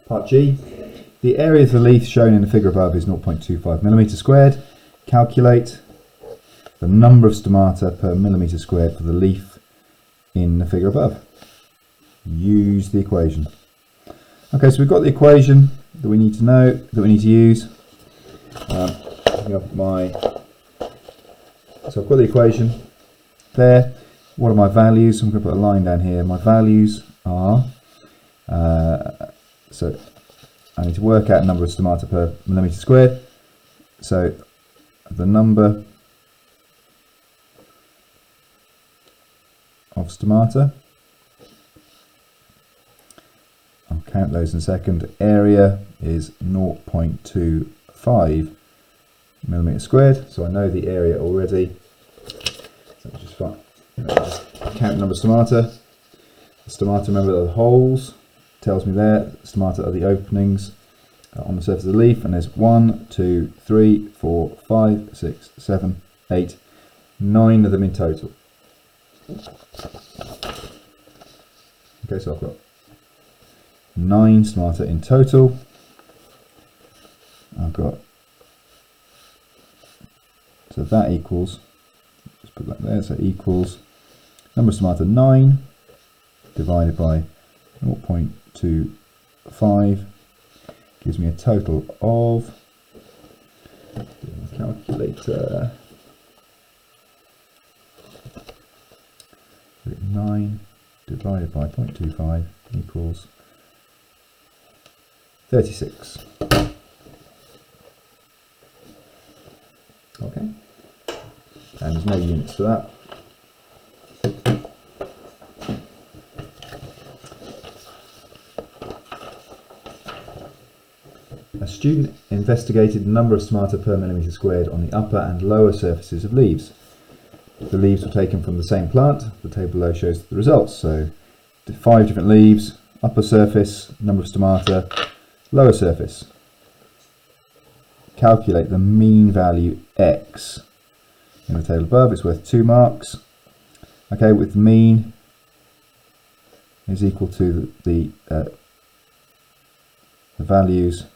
Part G. The area of the leaf shown in the figure above is 0.25 millimetre squared. Calculate the number of stomata per millimetre squared for the leaf in the figure above. Use the equation. Okay, so we've got the equation that we need to know, that we need to use. So I've got the equation there. What are my values? I'm going to put a line down here. My values are, so I need to work out number of stomata per millimetre squared. So the number of stomata, I'll count those in a second. Area is 0.25 millimetre squared, so I know the area already. So just fine. Count the number of stomata. The stomata, remember, are the holes. Tells me there, stomata are the openings on the surface of the leaf, and there's 1, 2, 3, 4, 5, 6, 7, 8, 9 of them in total. Okay, so I've got 9 stomata in total. I've got, so that equals, just put that there, so equals number of stomata 9 divided by 0.25 gives me a total of, calculator, 9 divided by 0.25 equals 36. Okay, and there's no units for that. A student investigated the number of stomata per millimetre squared on the upper and lower surfaces of leaves. The leaves were taken from the same plant. The table below shows the results. So 5 different leaves, upper surface, number of stomata, lower surface. Calculate the mean value x. In the table above, it's worth 2 marks. Okay, with mean is equal to the values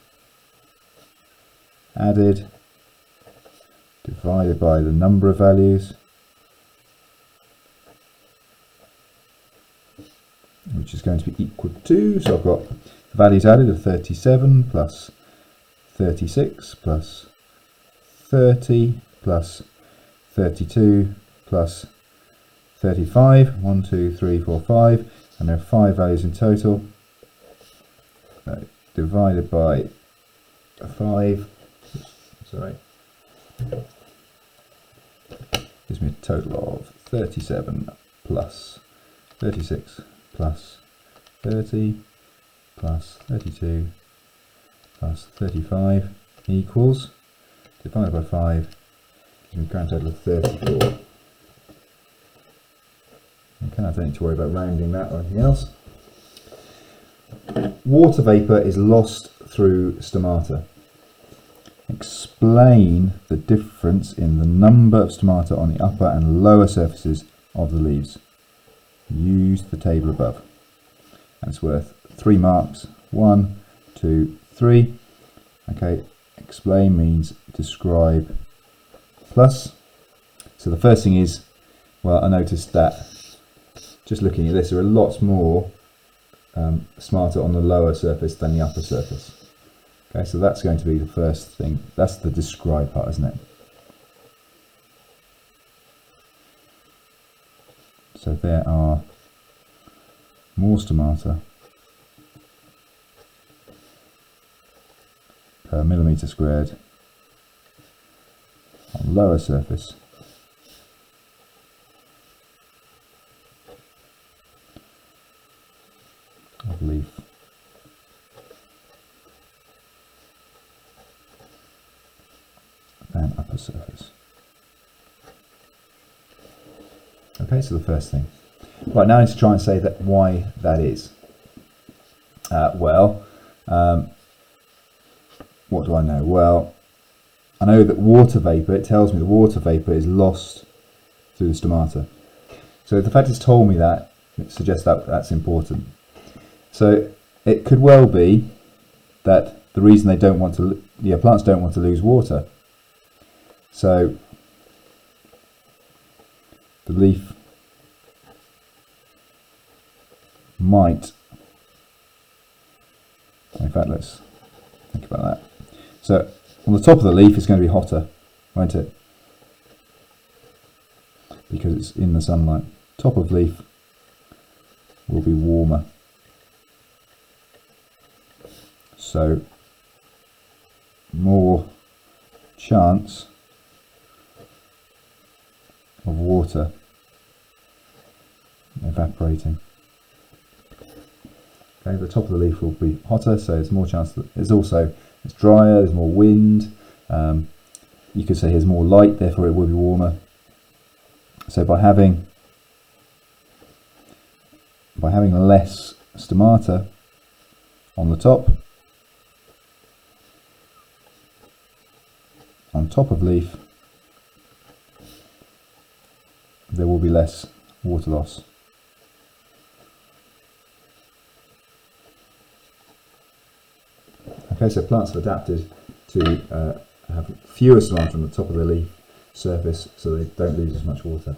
added divided by the number of values, which is going to be equal to, so I've got values added of 37 plus 36 plus 30 plus 32 plus 35, 1, 2, 3, 4, 5, and there are 5 values in total. Divided by 5, sorry, gives me a total of 37 plus 36 plus 30 plus 32 plus 35 equals, divided by 5, gives me a grand total of 34. Okay, I don't need to worry about rounding that or anything else. Water vapour is lost through stomata. Explain the difference in the number of stomata on the upper and lower surfaces of the leaves. Use the table above. That's worth 3 marks. 1, 2, 3. Okay, explain means describe plus. So the first thing is, well, I noticed that just looking at this, there are lots more stomata on the lower surface than the upper surface. Okay, so that's going to be the first thing. That's the describe part, isn't it? So there are more stomata per millimetre squared on lower surface of leaf than upper surface. Okay, so the first thing. Right, now I need to try and say that why that is. What do I know? Well, I know that water vapour, it tells me the water vapour is lost through the stomata. So the fact it's told me that, it suggests that that's important. So it could well be that the reason they don't want to, plants don't want to lose water. So the leaf might, in fact, let's think about that. So on the top of the leaf it's going to be hotter, won't it? Because it's in the sunlight. Top of leaf will be warmer. So more chance of water evaporating. Okay, the top of the leaf will be hotter, so there's more chance that it's drier, there's more wind. You could say there's more light, therefore it will be warmer. So by having less stomata on the top, on top of leaf, there will be less water loss. Okay, so plants have adapted to have fewer stomata on the top of the leaf surface so they don't lose as much water.